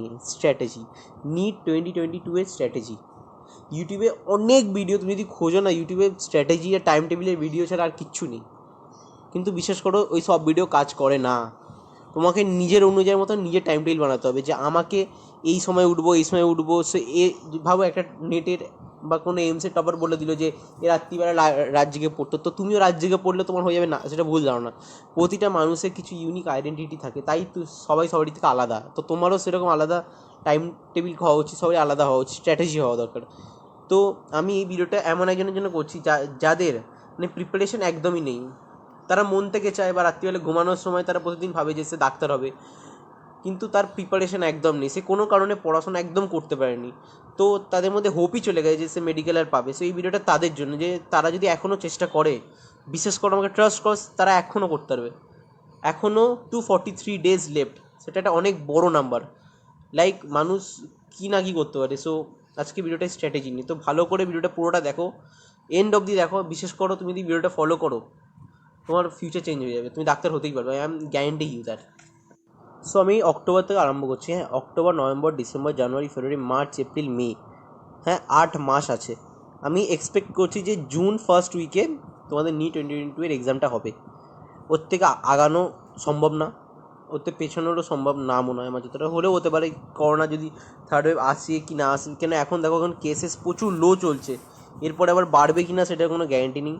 Ranking strategy, NEET 2022 এর strategy. ইউটিউবে অনেক ভিডিও, তুমি যদি খোঁজো না ইউটিউবে স্ট্র্যাটেজি আর টাইম টেবিলের ভিডিও ছাড়া আর কিচ্ছু নেই। কিন্তু বিশ্বাস করো ওই সব ভিডিও কাজ করে না। তোমাকে নিজের অনুযায়ী মতো নিজের টাইম টেবিল বানাতে হবে যে আমাকে এই সময় উঠবো, এই সময় উঠবো। সে ভাবো একটা নেটের বা কোনো এমসের টপার বলে দিল যে এ রাত্রিবেলা রাত জেগে পড়তো, তো তুমিও রাত জেগে পড়লে তোমার হয়ে যাবে না, সেটা ভুল জানো না। প্রতিটা মানুষের কিছু ইউনিক আইডেন্টিটি থাকে, তাই তো সবাই সবারই থেকে আলাদা। তো তোমারও সেরকম আলাদা টাইম টেবিল হওয়া উচিত, সবাই আলাদা হওয়া উচিত, স্ট্র্যাটেজি হওয়া দরকার। তো আমি এই ভিডিওটা এমন একজনের জন্য করছি যাদের মানে প্রিপারেশন একদমই নেই। তারা মন থেকে চায় বা রাত্রিবেলা ঘুমানোর সময় তারা প্রতিদিন ভাবে যে সে ডাক্তার হবে, কিন্তু তার প্রিপারেশন একদম নেই, সে কোনো কারণে পড়াশোনা একদম করতে পারেনি। তো তাদের মধ্যে হোপই চলে গেছে যে সে মেডিকেল আর পাবে। সো এই ভিডিওটা তাদের জন্য, যে তারা যদি এখনও চেষ্টা করে, বিশেষ করে আমাকে ট্রাস্ট কর, তারা এখনও করতে পারবে। এখনও 243 ডেজ লেফট, সেটা একটা অনেক বড় নাম্বার। লাইক মানুষ কী না কী করতে পারে। সো আজকে ভিডিওটা স্ট্র্যাটেজি নিয়ে, তো ভালো করে ভিডিওটা পুরোটা দেখো, এন্ড অবধি দেখো। বিশেষ করো তুমি যদি ভিডিওটা ফলো করো, তোমার ফিউচার চেঞ্জ হয়ে যাবে, তুমি ডাক্তার হতেই পারবে, I am guarantee you that. So আমি অক্টোবর থেকে আরম্ভ করছি। হ্যাঁ, October, November, December, January, February, March, April, May, হ্যাঁ 8 মাস আছে। আমি এক্সপেক্ট করছি যে জুন ফার্স্ট উইকে তোমাদের নিট 2022 এর এক্সামটা হবে। ওর থেকে আগানো সম্ভব না, ওর থেকে পেছনেরও সম্ভব না মনে হয় আমার, যতটা হলেও হতে পারে করোনা যদি থার্ড ওয়েভ আসে কি না আসে। কেন এখন দেখো এখন কেসেস প্রচুর লো চলছে, এরপরে আবার বাড়বে কি না সেটার কোনো গ্যারেন্টি নেই।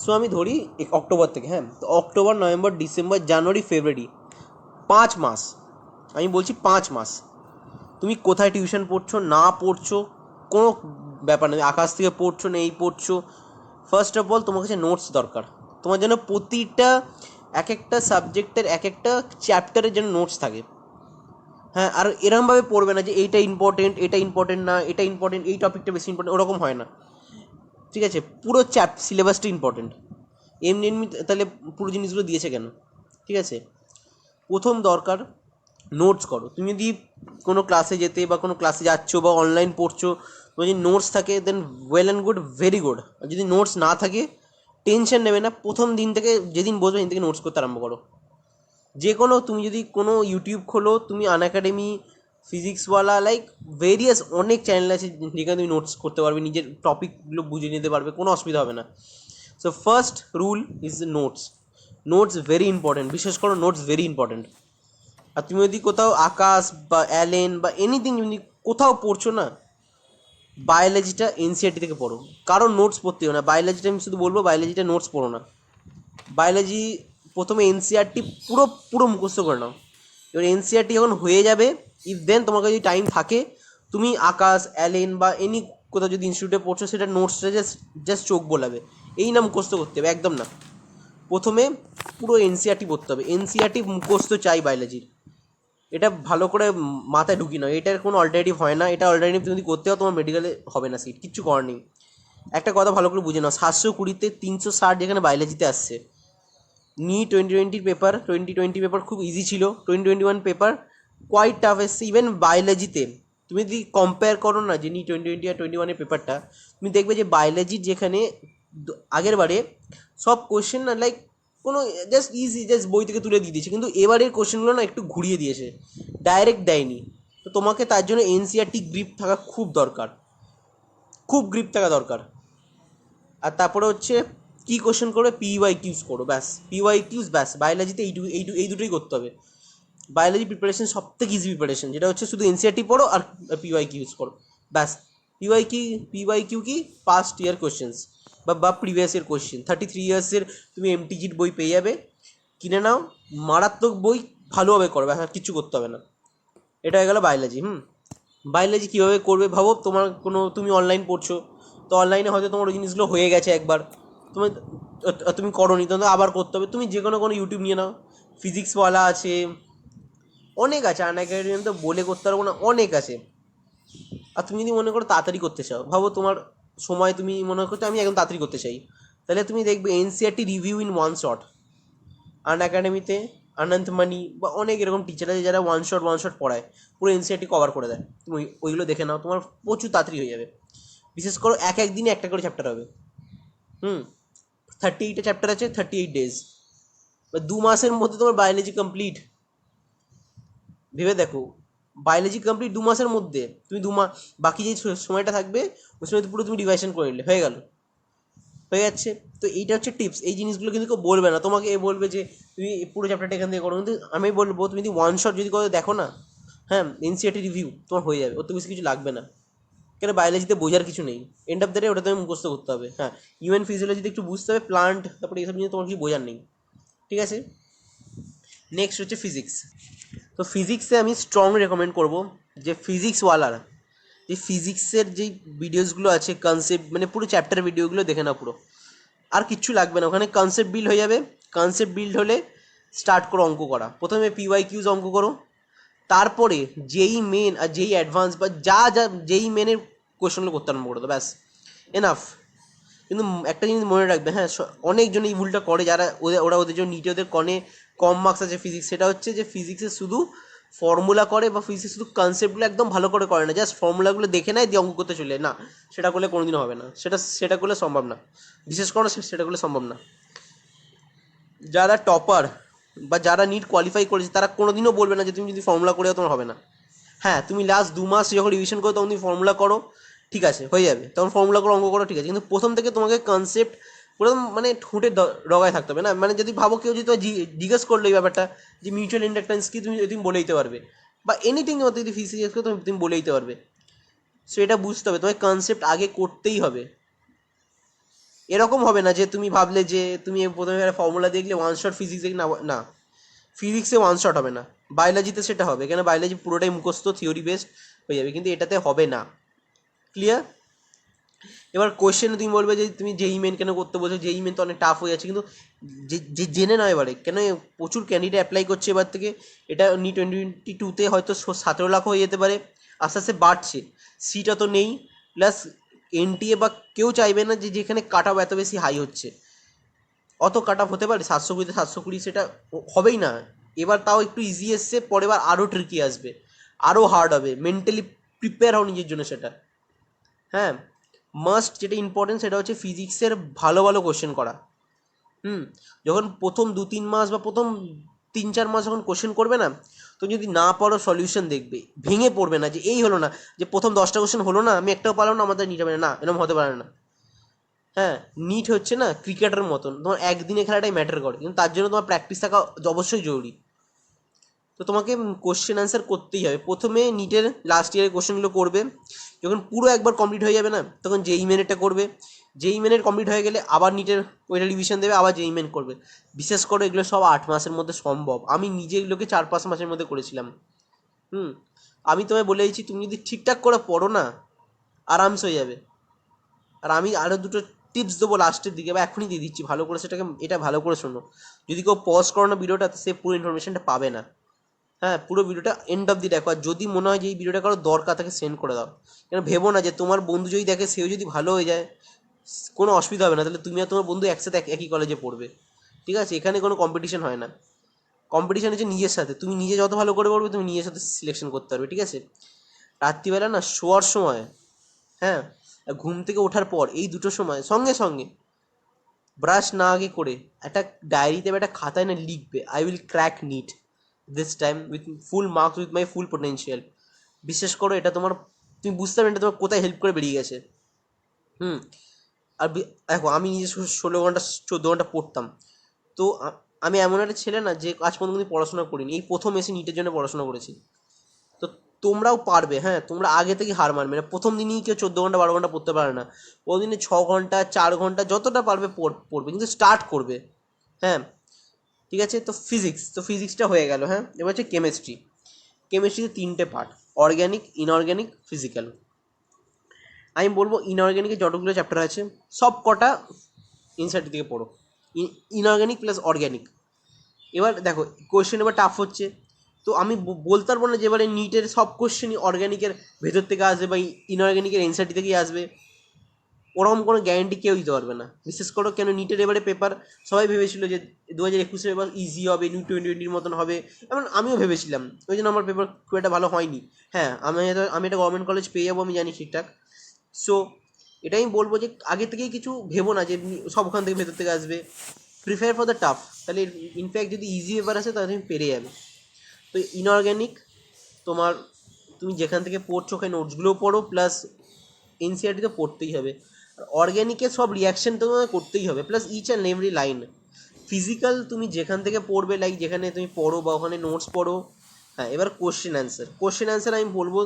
সো আমি ধরি অক্টোবর থেকে, হ্যাঁ তো অক্টোবর, নভেম্বর, ডিসেম্বর, জানুয়ারি, ফেব্রুয়ারি, 5 মাস। আমি বলছি 5 মাস। তুমি কোথায় টিউশন পড়ছো না পড়ছো কোনো ব্যাপার নেই, আকাশ থেকে পড়ছো না এই পড়ছো, ফার্স্ট অফ অল তোমার কাছে নোটস দরকার। তোমার যেন প্রতিটা এক একটা সাবজেক্টের এক একটা চ্যাপ্টারের যেন নোটস থাকে। হ্যাঁ, আর এরমভাবে পড়বে না যে এইটা ইম্পর্টেন্ট, এটা ইম্পর্টেন্ট না, এটা ইম্পর্টেন্ট, এই টপিকটা বেশি ইম্পর্টেন্ট, ওরকম হয় না। ঠিক আছে, পুরো সিলেবাসটা ইম্পর্টেন্ট। এমনি এমনি তাহলে পুরো জিনিসগুলো দিয়েছে কেন? ঠিক আছে, প্রথম দরকার নোটস করো। তুমি যদি কোনো ক্লাসে যেতে বা কোনো ক্লাসে যাচ্ছো বা অনলাইন পড়ছো, তোমার যদি নোটস থাকে then well and good, very good. আর যদি নোটস না থাকে, টেনশন নেবে না, প্রথম দিন থেকে যেদিন বসবে সেদিন থেকে নোটস করতে আরম্ভ করো। যে কোনো তুমি যদি কোনো ইউটিউব খোলো, তুমি আনএকাডেমি, ফিজিক্সওয়ালা, লাইক ভেরিয়াস অনেক চ্যানেল আছে যেখানে তুমি নোটস করতে পারবে, নিজের টপিকগুলো বুঝে নিতে পারবে, কোনো অসুবিধা হবে না। So first rule is notes. Notes very important, বিশেষ করে নোটস ভেরি ইম্পর্টেন্ট। আর তুমি যদি কোথাও আকাশ বা অ্যালেন বা এনিথিং যদি কোথাও পড়ছো না, বায়োলজিটা এনসিআরটি থেকে পড়ো। কারণ নোটস পড়তে হবে না, বায়োলজিটা আমি শুধু বলবো বায়োলজিটা নোটস পড়ো না। বায়োলজি প্রথমে এনসিআরটি পুরো পুরো মুখস্থ করে নাও। এবার এনসিআরটি যখন হয়ে যাবে, ইফ দেন তোমার কাছে যদি টাইম থাকে, তুমি আকাশ, অ্যালেন বা এনি কোথাও যদি ইনস্টিটিউটে পড়ছো, সেটা নোটসটা জাস্ট জাস্ট চোখ বোলাবে, এই না মুখস্থ করতে হবে, একদম না। প্রথমে পুরো এনসিআরটি পড়তে হবে, এনসিআরটি মুখস্থ চাই বায়োলজির। এটা ভালো করে মাথায় ঢুকি না, এটার কোনো অল্টারনেটিভ হয় না। এটা অল্টারনেটিভ তুমি যদি করতে হও, তোমার মেডিকেলে হবে না সিট, কিচ্ছু করার নেই। একটা কথা ভালো করে বুঝে নাও, 720-তে 360 যেখানে বায়োলজিতে আসছে। নিট 2020 পেপার, 2020 পেপার খুব ইজি ছিল, 2021 পেপার কোয়াইট টাফ এসছে ইভেন বায়োলজিতে। তুমি যদি কম্পেয়ার করো না যে নিট 2020 আর 2021 পেপারটা, তুমি দেখবে যে বায়োলজির যেখানে আগের বারে সব কোয়েশ্চেন না লাইক কোনো জাস্ট ইজি, জাস্ট বই থেকে তুলে দিয়ে দিয়েছে, কিন্তু এবারের কোয়েশ্চেনগুলো না একটু ঘুরিয়ে দিয়েছে, ডাইরেক্ট দেয়নি। তো তোমাকে তার জন্য এনসিআরটি গ্রিপ থাকা খুব দরকার, খুব গ্রিপ থাকা দরকার। আর তারপরে হচ্ছে কী কোশ্চেন করবে, পিওয়াই কিউজ করো, ব্যাস পিওয়াই কিউজ, ব্যাস বায়োলজিতে এই দুটোই করতে হবে। বায়োলজি প্রিপারেশন সব থেকে ইজি প্রিপারেশন, যেটা হচ্ছে শুধু এনসিআরটি পড়ো আর পিওয়াই কিউজ করো, ব্যাস। পিওয়াই কিউ কি, পাস্ট ইয়ার কোয়েশ্চেন্স বা প্রিভিয়াস ইয়ার কোয়েশ্চেন। 33 ইয়ার্সের তুমি এমটিজির বই পেয়ে যাবে, কিনে নাও, মারাত্মক বই, ভালোভাবে করো, ব্যাস আর কিছু করতে হবে না। এটা হয়ে গেল বায়োলজি। বায়োলজি কীভাবে করবে ভাবো, তুমি অনলাইন পড়ছো, তো অনলাইনে হয়তো তোমার ওই জিনিসগুলো হয়ে গেছে একবার, তুমি তুমি করোনি, তোমাকে আবার করতে হবে। তুমি যে কোনো ইউটিউব নিয়ে নাও, ফিজিক্সওয়ালা আছে, অনেক আছে, আনএকাডেমি তো বলে করতে পারবো না, অনেক আছে। আর তুমি যদি মনে করো তাড়াতাড়ি করতে চাও, ভাবো তোমার সময়, তুমি মনে করছো আমি একদম তাড়াতাড়ি করতে চাই, তাহলে তুমি দেখবে NCERT review in one shot. আনএকাডেমিতে অনন্তমণি বা অনেক এরকম টিচার আছে যারা ওয়ান শট পড়ায়, পুরো এনসিআরটি কভার করে দেয়। তুমি ওইগুলো দেখে নাও, তোমার প্রচুর তাড়াতাড়ি হয়ে যাবে। বিশেষ করো এক দিনে একটা করে চ্যাপ্টার হবে। 38টা চ্যাপ্টার আছে, 38 ডেজ, বা 2 মাসের মধ্যে তোমার বায়োলজি কমপ্লিট। ভেবে দেখো, বায়োলজি কমপ্লিট 2 মাসের মধ্যে, তুমি বাকি যে সময়টা থাকবে ওই সময় পুরো তুমি রিভাইশন করে নিলে, হয়ে গেল, হয়ে যাচ্ছে। তো এইটা হচ্ছে টিপস। এই জিনিসগুলো কিন্তু কেউ বলবে না তোমাকে, এ বলবে যে তুমি পুরো চ্যাপ্টারটা এখান থেকে করো, কিন্তু আমি বলবো তুমি যদি ওয়ান শট যদি করে দেখো না, হ্যাঁ, এনসিইআরটি রিভিউ তোমার হয়ে যাবে, ওর তো বেশি কিছু লাগবে না। কেন বায়োলজিতে বোঝার কিছু নেই, এন্ড অফ দ্য ডে ওটা তুমি মুখস্থ করতে হবে। হ্যাঁ, ইউএন ফিজিওলজিতে একটু বুঝতে হবে, প্লান্ট তারপরে এইসব নিয়ে তোমার কিছু বোঝার নেই, ঠিক আছে। নেক্সট হচ্ছে ফিজিক্স। তো ফিজিক্সে আমি স্ট্রং রেকমেন্ড করবো যে ফিজিক্সওয়ালারা, যে ফিজিক্সের যেই ভিডিওসগুলো আছে কনসেপ্ট, মানে পুরো চ্যাপ্টার ভিডিওগুলো দেখে নাও পুরো, আর কিচ্ছু লাগবে না, ওখানে কনসেপ্ট বিল্ড হয়ে যাবে। কনসেপ্ট বিল্ড হলে স্টার্ট করো অঙ্ক করা, প্রথমে পিওয়াই কিউজ অঙ্ক করো, তারপরে যেই মেন আর যেই অ্যাডভান্স বা যা যা যেই মেনের কোয়েশনগুলো করতে আরম্ভ করো, ব্যাস এনাফ। কিন্তু একটা জিনিস মনে রাখবে, হ্যাঁ, অনেকজন এই ভুলটা করে, যারা ওরা ওদের জন্য নিটে ওদের কম মার্কস আছে ফিজিক্স, সেটা হচ্ছে যে ফিজিক্সে শুধু ফর্মুলা করে বা ফিজিক্সে শুধু কনসেপ্টগুলো একদম ভালো করে করে না, জাস্ট ফর্মুলাগুলো দেখে নেয় দিয়ে অঙ্ক করতে চলে না, সেটা করলে কোনোদিনও হবে না, সেটা করলে সম্ভব না, বিশেষ করে সেটা করলে সম্ভব না। যারা টপার বা যারা নিট কোয়ালিফাই করেছে তারা কোনোদিনও বলবে না যে তুমি যদি ফর্মুলা করে তোমার হবে না। হ্যাঁ, তুমি লাস্ট 2 মাস যখন রিভিশন করো তখন তুমি ফর্মুলা করো, ঠিক আছে, হয়ে যাবে, তখন ফর্মুলা করো অঙ্ক করো, ঠিক আছে, কিন্তু প্রথম থেকে তোমাকে কনসেপ্ট পুরো মানে ঠোঁটে ডগায় থাকতে হবে না, মানে যদি ভাবো কেউ যদি তোমার জিজ্ঞেস করলো এই ব্যাপারটা যে মিউচুয়াল ইন্ডাকটেন্স কি, তুমি বলে দিতে পারবে, বা এনিথিং যদি ফিজিক্স করো তুমি বলে দিতে পারবে। সো এটা বুঝতে হবে, তোমাকে কনসেপ্ট আগে করতেই হবে। এরকম হবে না যে তুমি ভাবলে যে তুমি প্রথমে ফর্মুলা দেখলে ওয়ান শট ফিজিক্স দেখলে না, না, ফিজিক্সে ওয়ান শট হবে না, বায়োলজিতে সেটা হবে, কেন বায়োলজি পুরোটাই মুখস্থ থিওরি বেসড হয়ে যাবে, কিন্তু এটাতে হবে না। ক্লিয়ার? এবার কোয়েশ্চেনে তুমি বলবে যে তুমি যেই মেন কেন করতে বলছো, যেই মেন তো অনেক টাফ হয়ে যাচ্ছে, কিন্তু যে জেনে নয় এবারে কেন প্রচুর ক্যান্ডিডেট অ্যাপ্লাই করছে এবার থেকে, এটা নি 2022-তে হয়তো 17 লাখ হয়ে যেতে পারে, আস্তে আস্তে বাড়ছে, সিট অত নেই, প্লাস এনটিএ বা কেউ চাইবে না যে যেখানে কাট অফ এত বেশি হাই হচ্ছে, অত কাট অফ হতে পারে 720-তে 720, সেটা হবেই না। এবার তাও একটু ইজি এসছে, পরের বার আরও ট্রিকি আসবে, আরও হার্ড হবে, মেন্টালি প্রিপেয়ার হও নিজের জন্য সেটা। হ্যাঁ, মাস্ট যেটা ইম্পর্টেন্ট সেটা হচ্ছে ফিজিক্সের ভালো ভালো কোশ্চেন করা। যখন প্রথম 2-3 মাস বা প্রথম 3-4 মাস যখন কোশ্চেন করবে না, তো যদি না পারো সলিউশন দেখবে, ভেঙে পড়বে না যে এই হলো না, যে প্রথম 10টা কোশ্চেন হলো না, আমি একটাও পারলাম না, আমাদের নিট হবে না, এরকম হতে পারে না। হ্যাঁ, নিট হচ্ছে না ক্রিকেটের মতন, তোমার একদিনে খেলাটাই ম্যাটার করে, কিন্তু তার জন্য তোমার প্র্যাকটিস থাকা অবশ্যই জরুরি। তো তোমাকে কোশ্চেন অ্যান্সার করতেই হবে, প্রথমে নিটের লাস্ট ইয়ারের কোশ্চেনগুলো করবে, যখন পুরো একবার কমপ্লিট হয়ে যাবে না, তখন যেই মেনেরটা করবে, যেই মেনের কমপ্লিট হয়ে গেলে আবার নিটের ওইটা রিভিশন দেবে, আবার যেই মেন করবে। বিশেষ করে এগুলো সব 8 মাসের মধ্যে সম্ভব, আমি নিজে এগুলোকে 4-5 মাসের মধ্যে করেছিলাম। আমি তোমায় বলে দিচ্ছি, তুমি যদি ঠিকঠাক করে পড়ো না, আরামসে হয়ে যাবে। আর আমি আরও দুটো টিপস দেবো লাস্টের দিকে, বা এখনই দিয়ে দিচ্ছি, ভালো করে সেটাকে এটা ভালো করে শোনো। যদি কেউ পজ করো না ভিডিওটা, সে পুরো ইনফরমেশনটা পাবে না। হ্যাঁ, পুরো ভিডিওটা এন্ড অফ দি দেখো, আর যদি মনে হয় যে এই ভিডিওটা কারো দরকার তাকে সেন্ড করে দাও, কেন ভেবো না যে তোমার বন্ধু যদি দেখে সেও যদি ভালো হয়ে যায় কোনো অসুবিধা হবে না, তাহলে তুমি আর তোমার বন্ধু একসাথে একই কলেজে পড়বে, ঠিক আছে, এখানে কোনো কম্পিটিশন হয় না, কম্পিটিশন হচ্ছে নিজের সাথে, তুমি নিজে যত ভালো করে পড়বে তুমি নিজের সাথে সিলেকশন করতে পারবে, ঠিক আছে। রাত্রিবেলা না শোয়ার সময়, হ্যাঁ, ঘুম থেকে ওঠার পর এই দুটো সময় সঙ্গে সঙ্গে ব্রাশ না আগে করে একটা ডায়েরিতে বা একটা খাতায় না লিখবে, I will crack NEET this time with full marks with my full potential. বিশেষ করো এটা তোমার, তুমি বুঝতে পারবে এটা তোমার কোথায় হেল্প করে বেরিয়ে গেছে। হুম আর দেখো, আমি নিজে 16 ঘন্টা 14 ঘন্টা পড়তাম, তো আমি এমন একটা ছেলে না যে আজ পর্যন্ত আমি পড়াশোনা করিনি, এই প্রথম এসে নিটের জন্য পড়াশোনা করেছি। তো তোমরাও পারবে, হ্যাঁ, তোমরা আগে থেকে হার মানবে না, প্রথম দিনই কেউ 14 ঘন্টা 12 ঘন্টা পড়তে পারে না, ওই দিনে 6 ঘন্টা 4 ঘন্টা যতটা পারবে পড়বে, কিন্তু স্টার্ট করবে। হ্যাঁ, ঠিক আছে। তো ফিজিক্সটা হয়ে গেল। হ্যাঁ, এবার হচ্ছে কেমিস্ট্রি। কেমিস্ট্রিতে 3টে পার্ট, অর্গ্যানিক, ইনঅর্গ্যানিক, ফিজিক্যাল। আমি বলবো ইনঅর্গ্যানিকে যতগুলো চ্যাপ্টার আছে সব কটা ইনসাইড থেকে পড়ো, ইনঅর্গ্যানিক প্লাস অর্গ্যানিক। এবার দেখো কোয়েশ্চেন এবার টাফ হচ্ছে, তো আমি বলতে পারবো না যে এবারে নিটের সব কোয়েশ্চেনই অর্গ্যানিকের ভেতর থেকে আসবে বা ইনঅর্গ্যানিকের এনসাইটি থেকেই আসবে, ওরকম কোনো গ্যারেন্টি কেউ দিতে পারবে না। বিশেষ করে কেন নিটের এবারে পেপার সবাই ভেবেছিল যে 2021 পেপার ইজি হবে, নিউ 2020 মতন হবে, এমন আমিও ভেবেছিলাম, ওই জন্য আমার পেপার খুব একটা ভালো হয়নি। হ্যাঁ, আমি একটা গভর্নমেন্ট কলেজ পেয়ে যাবো, আমি জানি ঠিকঠাক। সো এটাই আমি বলবো যে আগে থেকেই কিছু ভেবো না যে সব ওখান থেকে ভেতর থেকে আসবে, প্রিফেয়ার ফর দ্য টাফ, তাহলে ইনফ্যাক্ট যদি ইজি পেপার আসে তাহলে তুমি পেরে যাবে। তো ইনঅর্গ্যানিক তোমার তুমি যেখান থেকে পড়ছো ওখানে নোটসগুলোও পড়ো, প্লাস এনসিআরটি তো পড়তেই হবে। আর অর্গ্যানিকে সব রিয়াকশন তো তোমাকে করতেই হবে, plus each and every line. Physical তুমি যেখান থেকে পড়বে, লাইক যেখানে তুমি পড়ো বা ওখানে নোটস পড়ো। হ্যাঁ, এবার কোশ্চেন অ্যান্সার আমি বলবো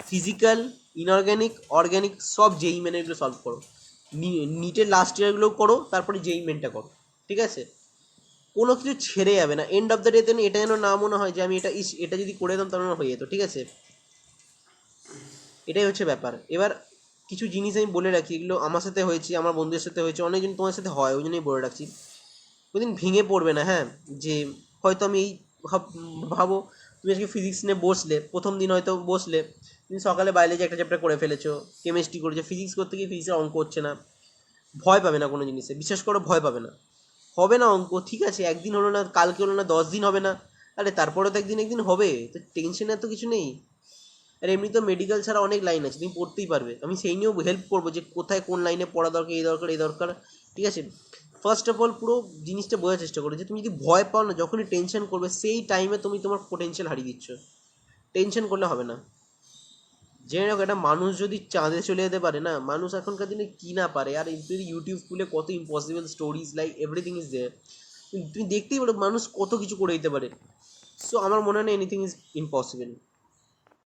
ফিজিক্যাল, ইনঅর্গ্যানিক, অর্গ্যানিক সব যেই মেনে এগুলো সলভ করো। নিটের লাস্ট ইয়ারগুলো করো, তারপরে যেই মেনটা করো, ঠিক আছে? কোনো কিছু ছেড়ে যাবে না। এন্ড অফ দ্য ডে তেন এটা যেন না মনে হয় যে আমি এটা যদি করে দিতাম তাহলে হয়ে যেত, ঠিক আছে? এটাই হচ্ছে ব্যাপার। এবার কিছু জিনিস আমি বলে রাখি, এগুলো আমার সাথে হয়েছে, আমার বন্ধুদের সাথে হয়েছে, অনেকজন তোমার সাথে হয়, ওই জন্যই বলে রাখছি। কোনোদিন ভেঙে পড়বে না, হ্যাঁ? যে হয়তো আমি এই ভাবো তুমি আজকে ফিজিক্স নিয়ে বসলে, প্রথম দিন হয়তো বসলে, তুমি সকালে বায়োলজি একটা চ্যাপ্টার করে ফেলেছো, কেমিস্ট্রি করেছো, ফিজিক্স করতে গিয়ে ফিজিক্সের অঙ্ক হচ্ছে না। ভয় পাবে না কোনো জিনিসে, বিশ্বাস করো, ভয় পাবে না। হবে না অঙ্ক, ঠিক আছে, একদিন হলো না, কালকে হলো না, 10 দিন হবে না, আরে তারপরে তো একদিন একদিন হবে, তো টেনশনের তো কিছু নেই। আর এমনি তো মেডিকেল ছাড়া অনেক লাইন আছে, তুমি পড়তেই পারবে। আমি সেই নিয়েও হেল্প করবো যে কোথায় কোন লাইনে পড়া দরকার, এই দরকার এই দরকার, ঠিক আছে? ফার্স্ট অফ অল পুরো জিনিসটা বোঝার চেষ্টা করো যে তুমি যদি ভয় পাও না, যখনই টেনশন করবে সেই টাইমে তুমি তোমার পোটেনশিয়াল হারিয়ে দিচ্ছ। টেনশন করলে হবে না। জেনে রাখো, একটা মানুষ যদি চাঁদে চলে যেতে পারে না, মানুষ এখনকার দিনে কী না পারে। আর যদি ইউটিউব খুলে কত impossible stories, like everything is there, তুমি দেখতেই পারো মানুষ কত কিছু করে দিতে পারে। সো আমার মনে হয় না এনিথিং ইজ ইম্পসিবল।